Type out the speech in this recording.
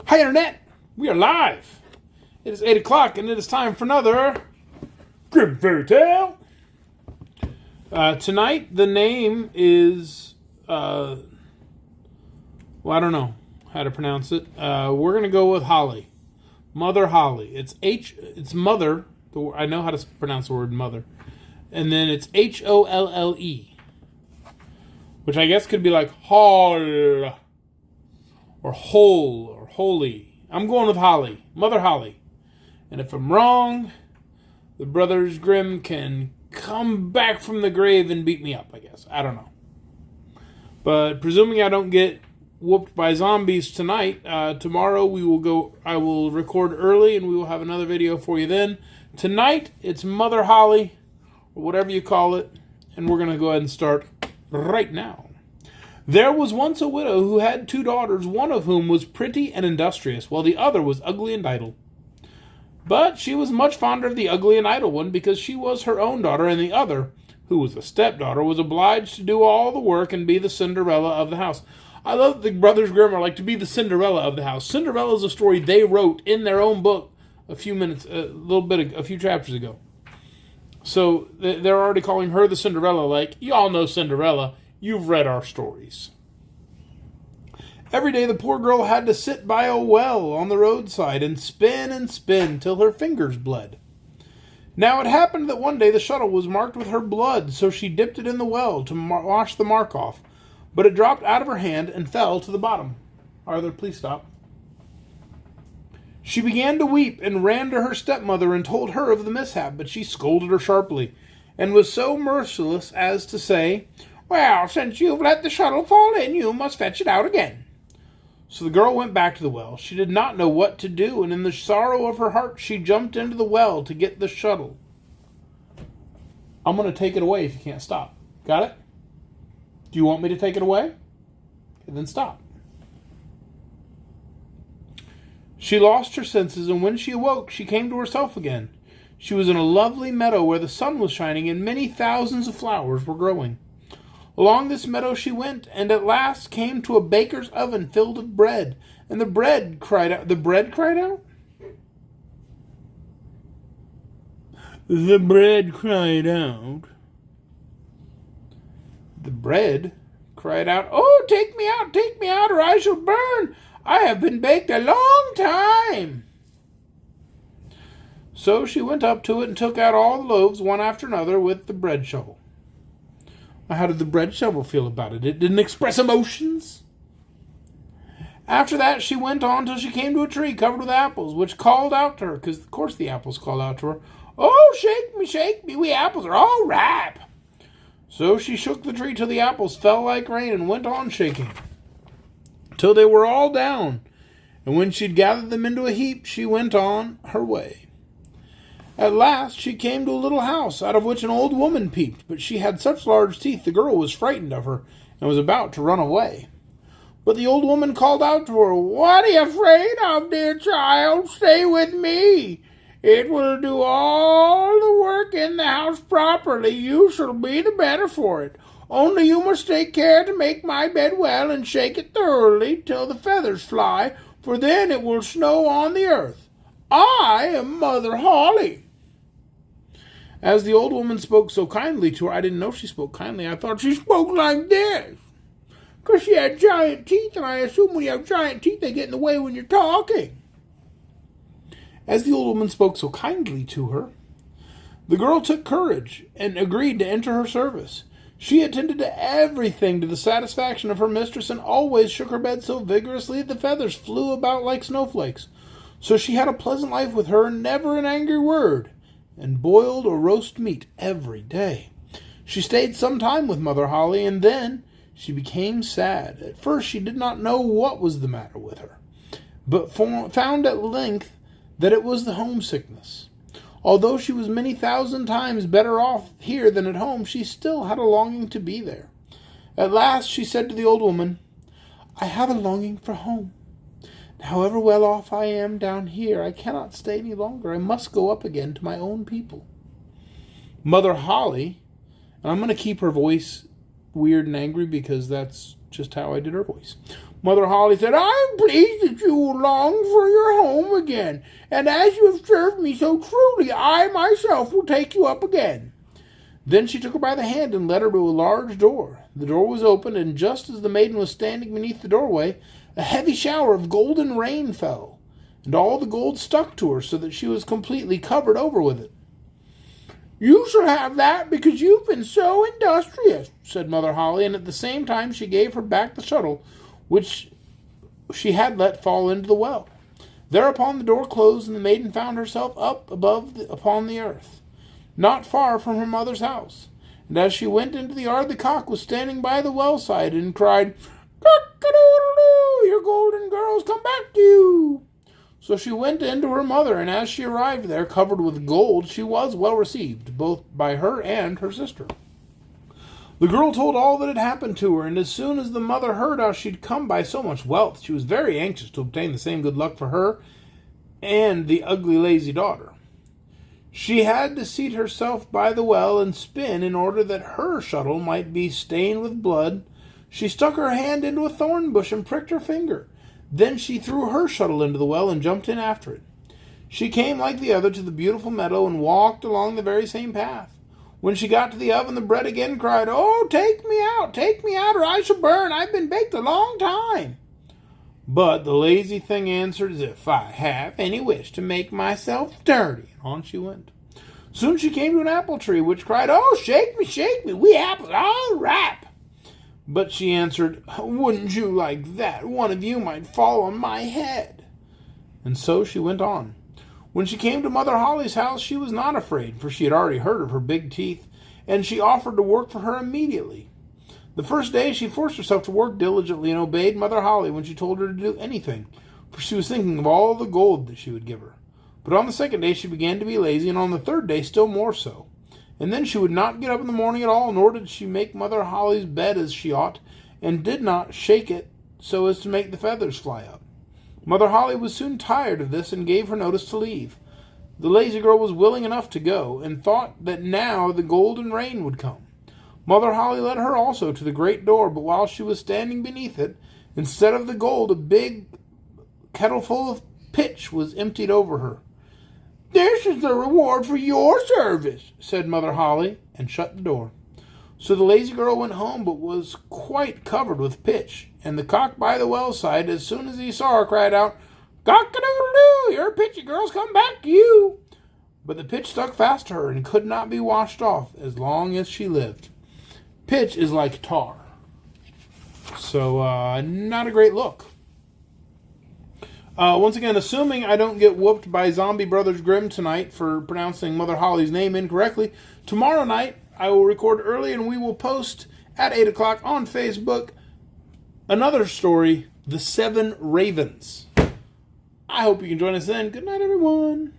Hi, Internet! We are live! It is 8 o'clock, and it is time for another Grim Fairy Tale! Tonight, the name is, I don't know how to pronounce it. We're going to go with Holle. Mother Holle. It's mother. I know how to pronounce the word mother. And then it's Holle. Which I guess could be like Holle. Or Hole. Or Holy. I'm going with Holle. Mother Holle. And if I'm wrong, the Brothers Grimm can come back from the grave and beat me up, I guess. I don't know. But presuming I don't get whooped by zombies tonight, tomorrow I will record early and we will have another video for you then. Tonight, it's Mother Holle, or whatever you call it, and we're going to go ahead and start right now. There was once a widow who had 2 daughters, one of whom was pretty and industrious, while the other was ugly and idle. But she was much fonder of the ugly and idle one because she was her own daughter, and the other, who was a stepdaughter, was obliged to do all the work and be the Cinderella of the house. I love that the Brothers Grimm are like to be the Cinderella of the house. Cinderella is a story they wrote in their own book a few chapters ago. So they're already calling her the Cinderella, like, y'all know Cinderella. You've read our stories. Every day the poor girl had to sit by a well on the roadside and spin till her fingers bled. Now it happened that one day the shuttle was marked with her blood, so she dipped it in the well to wash the mark off. But it dropped out of her hand and fell to the bottom. Arthur, please stop. She began to weep and ran to her stepmother and told her of the mishap, but she scolded her sharply and was so merciless as to say, "Well, since you've let the shuttle fall in, you must fetch it out again." So the girl went back to the well. She did not know what to do, and in the sorrow of her heart, she jumped into the well to get the shuttle. I'm going to take it away if you can't stop. Got it? Do you want me to take it away? Okay, then stop. She lost her senses, and when she awoke, she came to herself again. She was in a lovely meadow where the sun was shining and many thousands of flowers were growing. Along this meadow she went, and at last came to a baker's oven filled with bread. And the bread cried out. The bread cried out? The bread cried out. The bread cried out, "Oh, take me out, or I shall burn. I have been baked a long time." So she went up to it and took out all the loaves, one after another, with the bread shovel. How did the bread shovel feel about it? It didn't express emotions. After that, she went on till she came to a tree covered with apples, which called out to her, because of course the apples called out to her, "Oh, shake me, we apples are all ripe." So she shook the tree till the apples fell like rain and went on shaking, till they were all down. And when she'd gathered them into a heap, she went on her way. At last she came to a little house, out of which an old woman peeped, but she had such large teeth the girl was frightened of her, and was about to run away. But the old woman called out to her, "What are you afraid of, dear child? Stay with me. It will do all the work in the house properly. You shall be the better for it. Only you must take care to make my bed well, and shake it thoroughly till the feathers fly, for then it will snow on the earth. I am Mother Holle." As the old woman spoke so kindly to her, I didn't know she spoke kindly. I thought she spoke like this, because she had giant teeth, and I assume when you have giant teeth, they get in the way when you're talking. As the old woman spoke so kindly to her, the girl took courage and agreed to enter her service. She attended to everything to the satisfaction of her mistress, and always shook her bed so vigorously that the feathers flew about like snowflakes. So she had a pleasant life with her, and never an angry word, and boiled or roast meat every day. She stayed some time with Mother Holle, and then she became sad. At first she did not know what was the matter with her, but found at length that it was the homesickness. Although she was many thousand times better off here than at home, she still had a longing to be there. At last she said to the old woman, "I have a longing for home. However well off I am down here, I cannot stay any longer. I must go up again to my own people." Mother Holle, and I'm going to keep her voice weird and angry because that's just how I did her voice. Mother Holle said, "I am pleased that you will long for your home again, and as you have served me so truly, I myself will take you up again." Then she took her by the hand and led her to a large door. The door was opened, and just as the maiden was standing beneath the doorway, a heavy shower of golden rain fell, and all the gold stuck to her so that she was completely covered over with it. "You shall have that because you've been so industrious," said Mother Holle, and at the same time she gave her back the shuttle, which she had let fall into the well. Thereupon the door closed, and the maiden found herself up upon the earth, not far from her mother's house. And as she went into the yard, the cock was standing by the well side and cried, "Cock-a-doodle-doo, your golden girls come back to you." So she went in to her mother, and as she arrived there, covered with gold, she was well received, both by her and her sister. The girl told all that had happened to her, and as soon as the mother heard how she'd come by so much wealth, she was very anxious to obtain the same good luck for her and the ugly, lazy daughter. She had to seat herself by the well and spin in order that her shuttle might be stained with blood. She stuck her hand into a thorn bush and pricked her finger. Then she threw her shuttle into the well and jumped in after it. She came like the other to the beautiful meadow and walked along the very same path. When she got to the oven, the bread again cried, "Oh, take me out, or I shall burn. I've been baked a long time." But the lazy thing answered, "As if I have any wish to make myself dirty." And on she went. Soon she came to an apple tree, which cried, "Oh, shake me, we apples all ripe." But she answered, "Wouldn't you like that? One of you might fall on my head." And so she went on. When she came to Mother Holle's house, she was not afraid, for she had already heard of her big teeth, and she offered to work for her immediately. The first day she forced herself to work diligently and obeyed Mother Holle when she told her to do anything, for she was thinking of all the gold that she would give her. But on the second day she began to be lazy, and on the third day still more so. And then she would not get up in the morning at all, nor did she make Mother Holle's bed as she ought, and did not shake it so as to make the feathers fly up. Mother Holle was soon tired of this and gave her notice to leave. The lazy girl was willing enough to go, and thought that now the golden rain would come. Mother Holle led her also to the great door, but while she was standing beneath it, instead of the gold, a big kettle full of pitch was emptied over her. "This is the reward for your service," said Mother Holle, and shut the door. So the lazy girl went home, but was quite covered with pitch. And the cock by the well side, as soon as he saw her, cried out, "Cock-a-doodle-doo, your pitchy girls come back to you." But the pitch stuck fast to her and could not be washed off as long as she lived. Pitch is like tar. So, not a great look. Once again, assuming I don't get whooped by Zombie Brothers Grimm tonight for pronouncing Mother Holle's name incorrectly, tomorrow night I will record early and we will post at 8 o'clock on Facebook another story, The 7 Ravens. I hope you can join us then. Good night, everyone.